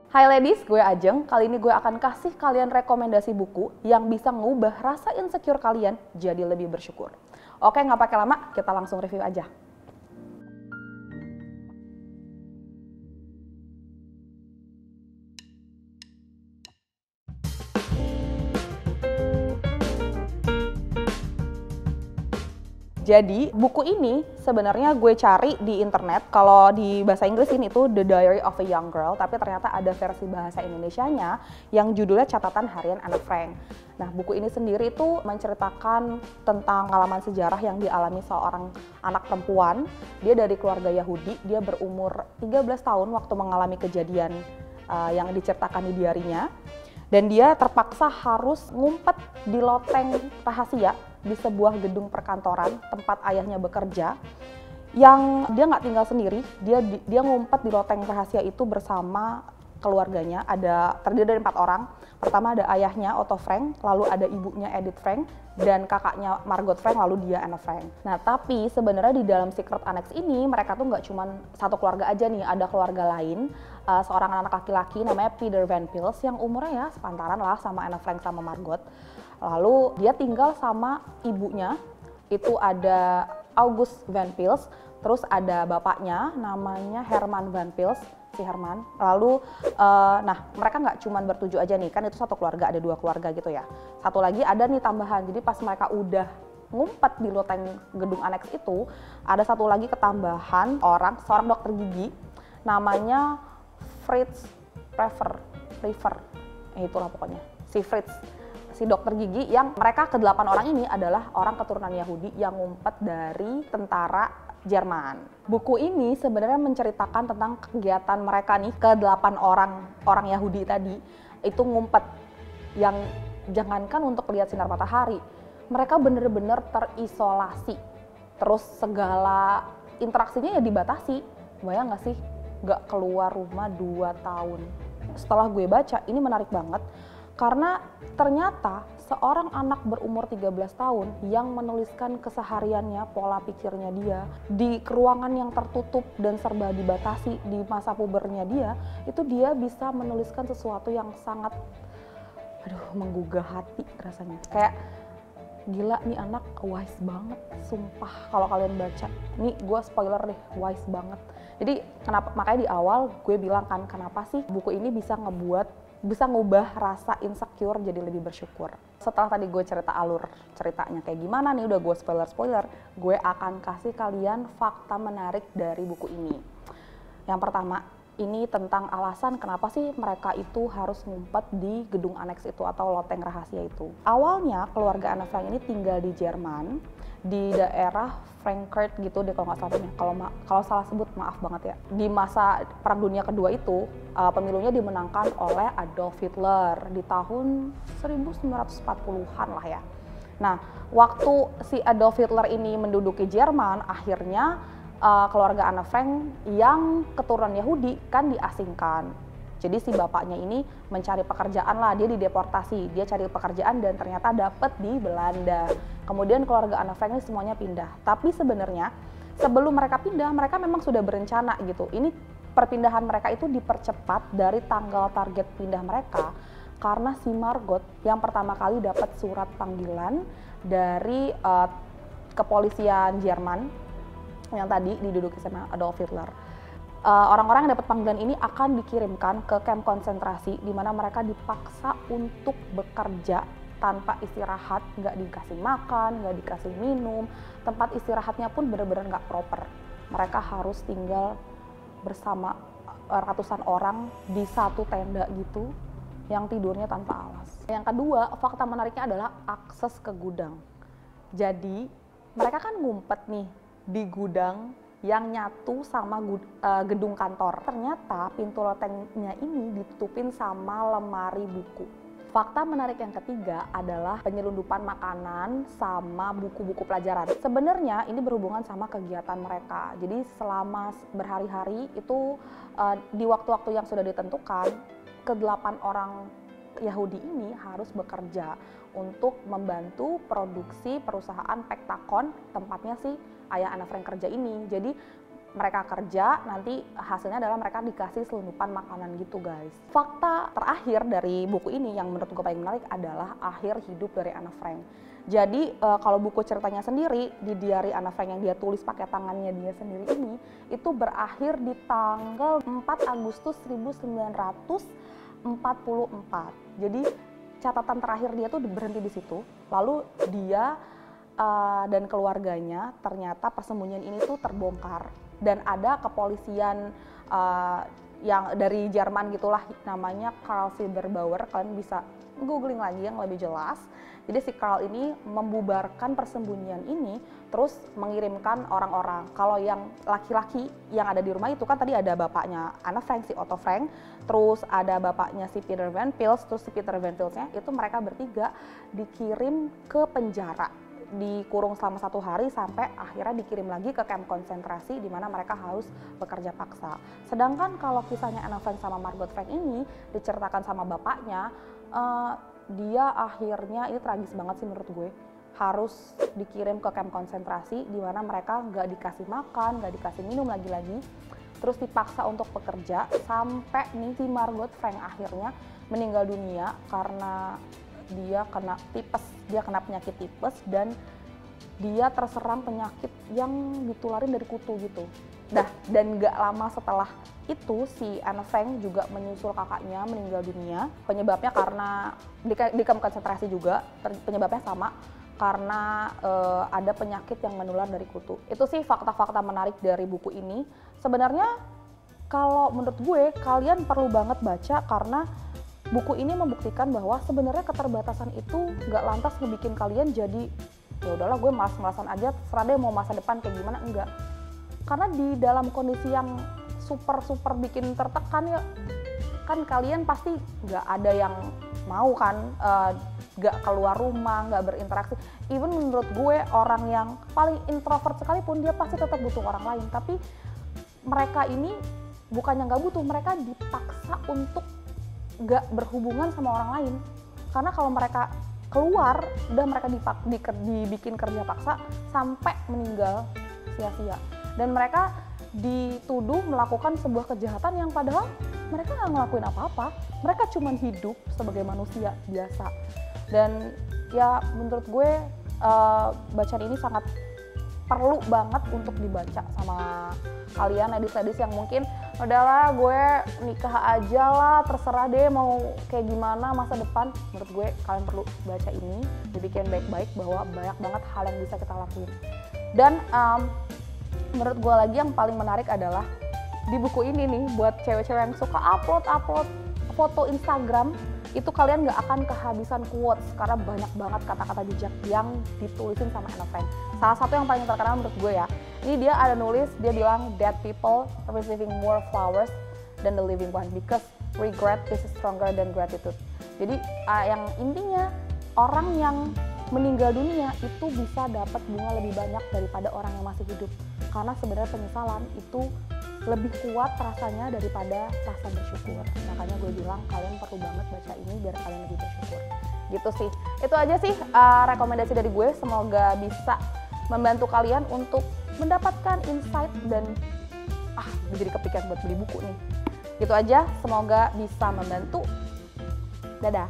Hai ladies, gue Ajeng. Kali ini gue akan kasih kalian rekomendasi buku yang bisa ngubah rasa insecure kalian jadi lebih bersyukur. Oke, nggak pakai lama, kita langsung review aja. Jadi buku ini sebenarnya gue cari di internet. Kalau di bahasa Inggris ini tuh The Diary of a Young Girl, tapi ternyata ada versi bahasa Indonesianya yang judulnya Catatan Harian Anne Frank. Nah, buku ini sendiri itu menceritakan tentang pengalaman sejarah yang dialami seorang anak perempuan. Dia dari keluarga Yahudi, dia berumur 13 tahun waktu mengalami kejadian yang diceritakan di diarinya. Dan dia terpaksa harus ngumpet di loteng rahasia di sebuah gedung perkantoran tempat ayahnya bekerja, yang dia nggak tinggal sendiri. Dia ngumpet di loteng rahasia itu bersama keluarganya. Terdiri dari 4 orang. Pertama ada ayahnya Otto Frank, lalu ada ibunya Edith Frank, dan kakaknya Margot Frank, lalu dia Anne Frank. Nah, tapi sebenarnya di dalam Secret Annex ini mereka tuh nggak cuma satu keluarga aja nih, ada keluarga lain, seorang anak laki-laki namanya Peter Van Pils yang umurnya ya sepantaran lah sama Anne Frank sama Margot. Lalu dia tinggal sama ibunya, itu ada August Van Pils, terus ada bapaknya namanya Herman Van Pils, si Herman. Lalu, nah mereka nggak cuma bertujuh aja nih, kan itu satu keluarga, ada 2 keluarga gitu ya. Satu lagi ada nih tambahan, jadi pas mereka udah ngumpet di loteng gedung aneks itu, ada satu lagi ketambahan seorang dokter gigi, namanya Fritz River, itulah pokoknya, si Fritz. Si dokter gigi yang mereka ke-8 orang ini adalah orang keturunan Yahudi yang ngumpet dari tentara Jerman. Buku ini sebenarnya menceritakan tentang kegiatan mereka nih, ke-8 orang Yahudi tadi itu ngumpet, yang jangankan untuk lihat sinar matahari, mereka bener-bener terisolasi, terus segala interaksinya ya dibatasi. Bayang nggak sih, nggak keluar rumah 2 tahun. Setelah gue baca, ini menarik banget. Karena ternyata seorang anak berumur 13 tahun yang menuliskan kesehariannya, pola pikirnya dia, di ruangan yang tertutup dan serba dibatasi di masa pubernya dia, itu dia bisa menuliskan sesuatu yang sangat, menggugah hati rasanya. Kayak, gila nih anak wise banget, sumpah kalau kalian baca. Nih gue spoiler deh, wise banget. Jadi makanya di awal gue bilang kan, kenapa sih buku ini bisa ngubah rasa insecure jadi lebih bersyukur. Setelah tadi gue cerita alur ceritanya kayak gimana nih, udah gue spoiler, gue akan kasih kalian fakta menarik dari buku ini. Yang pertama, ini tentang alasan kenapa sih mereka itu harus ngumpet di gedung aneks itu atau loteng rahasia itu. Awalnya keluarga Anne Frank ini tinggal di Jerman, di daerah Frankfurt gitu deh kalau nggak salah. Kalau salah sebut maaf banget ya. Di masa Perang Dunia Kedua itu pemilunya dimenangkan oleh Adolf Hitler di tahun 1940-an lah ya. Nah, waktu si Adolf Hitler ini menduduki Jerman, akhirnya keluarga Anne Frank yang keturunan Yahudi kan diasingkan. Jadi si bapaknya ini mencari pekerjaan lah, dia dideportasi, dia cari pekerjaan dan ternyata dapet di Belanda. Kemudian keluarga Anne Frank ini semuanya pindah. Tapi sebenarnya sebelum mereka pindah, mereka memang sudah berencana gitu. Ini perpindahan mereka itu dipercepat dari tanggal target pindah mereka karena si Margot yang pertama kali dapat surat panggilan dari kepolisian Jerman yang tadi diduduki sama Adolf Hitler. Orang-orang yang dapat panggilan ini akan dikirimkan ke kamp konsentrasi di mana mereka dipaksa untuk bekerja tanpa istirahat, nggak dikasih makan, nggak dikasih minum, tempat istirahatnya pun benar-benar nggak proper. Mereka harus tinggal bersama ratusan orang di satu tenda gitu, yang tidurnya tanpa alas. Yang kedua, fakta menariknya adalah akses ke gudang. Jadi mereka kan ngumpet nih di gudang yang nyatu sama gedung kantor. Ternyata pintu lotengnya ini ditutupin sama lemari buku. Fakta menarik yang ketiga adalah penyelundupan makanan sama buku-buku pelajaran. Sebenarnya ini berhubungan sama kegiatan mereka. Jadi selama berhari-hari itu di waktu-waktu yang sudah ditentukan, ke-8 orang Yahudi ini harus bekerja untuk membantu produksi perusahaan Pentagon, tempatnya si ayah Anne Frank kerja ini. Jadi mereka kerja, nanti hasilnya adalah mereka dikasih selundupan makanan gitu guys. Fakta terakhir dari buku ini yang menurut gue paling menarik adalah akhir hidup dari Anne Frank. Jadi kalau buku ceritanya sendiri di diary Anne Frank yang dia tulis pakai tangannya dia sendiri ini, itu berakhir di tanggal 4 Agustus 1944. Jadi catatan terakhir dia tuh berhenti di situ. Lalu dia dan keluarganya ternyata persembunyian ini tuh terbongkar. Dan ada kepolisian yang dari Jerman gitulah, namanya Karl Silberbauer, kalian bisa googling lagi yang lebih jelas. Jadi si Karl ini membubarkan persembunyian ini, terus mengirimkan orang-orang. Kalau yang laki-laki yang ada di rumah itu kan tadi ada bapaknya Anne Frank, si Otto Frank, terus ada bapaknya si Peter Van Pils, terus si Peter Van Pilsnya itu mereka bertiga dikirim ke penjara, dikurung selama 1 hari sampai akhirnya dikirim lagi ke kamp konsentrasi di mana mereka harus bekerja paksa. Sedangkan kalau kisahnya Anne Frank sama Margot Frank ini diceritakan sama bapaknya, dia akhirnya, ini tragis banget sih menurut gue, harus dikirim ke kamp konsentrasi di mana mereka nggak dikasih makan, nggak dikasih minum lagi-lagi, terus dipaksa untuk bekerja sampai nih si Margot Frank akhirnya meninggal dunia karena dia kena tipes, dia kena penyakit tipes dan dia terserang penyakit yang ditularin dari kutu gitu. Dan gak lama setelah itu si Anne Frank juga menyusul kakaknya meninggal dunia. Penyebabnya karena di kamp konsentrasi juga, penyebabnya sama karena ada penyakit yang menular dari kutu. Itu sih fakta-fakta menarik dari buku ini. Sebenarnya kalau menurut gue kalian perlu banget baca karena buku ini membuktikan bahwa sebenarnya keterbatasan itu nggak lantas ngebikin kalian jadi ya udahlah gue malas-malasan aja, terserah deh mau masa depan kayak gimana, enggak. Karena di dalam kondisi yang super bikin tertekan ya kan kalian pasti nggak ada yang mau kan nggak keluar rumah, nggak berinteraksi. Even menurut gue orang yang paling introvert sekalipun dia pasti tetap butuh orang lain, tapi mereka ini bukannya nggak butuh, mereka dipaksa untuk nggak berhubungan sama orang lain. Karena kalau mereka keluar, udah mereka dibikin kerja paksa sampai meninggal sia-sia. Dan mereka dituduh melakukan sebuah kejahatan yang padahal mereka nggak ngelakuin apa-apa. Mereka cuma hidup sebagai manusia biasa. Dan ya menurut gue bacaan ini sangat perlu banget untuk dibaca sama kalian ladies-ladies yang mungkin udahlah gue nikah aja lah, terserah deh mau kayak gimana masa depan. Menurut gue kalian perlu baca ini, dibikin baik-baik bahwa banyak banget hal yang bisa kita lakuin. Dan menurut gue lagi yang paling menarik adalah di buku ini nih, buat cewek-cewek yang suka upload foto Instagram, itu kalian gak akan kehabisan quotes karena banyak banget kata-kata bijak yang ditulisin sama Anne Frank. Salah satu yang paling terkenal menurut gue ya, ini dia ada nulis, dia bilang dead people receiving more flowers than the living one because regret is stronger than gratitude. Jadi yang intinya orang yang meninggal dunia itu bisa dapat bunga lebih banyak daripada orang yang masih hidup. Karena sebenarnya penyesalan itu lebih kuat rasanya daripada rasa bersyukur. Makanya gue bilang kalian perlu banget baca ini biar kalian lebih bersyukur. Gitu sih. Itu aja sih rekomendasi dari gue. Semoga bisa membantu kalian untuk mendapatkan insight dan jadi kepikiran buat beli buku nih. Gitu aja. Semoga bisa membantu. Dadah.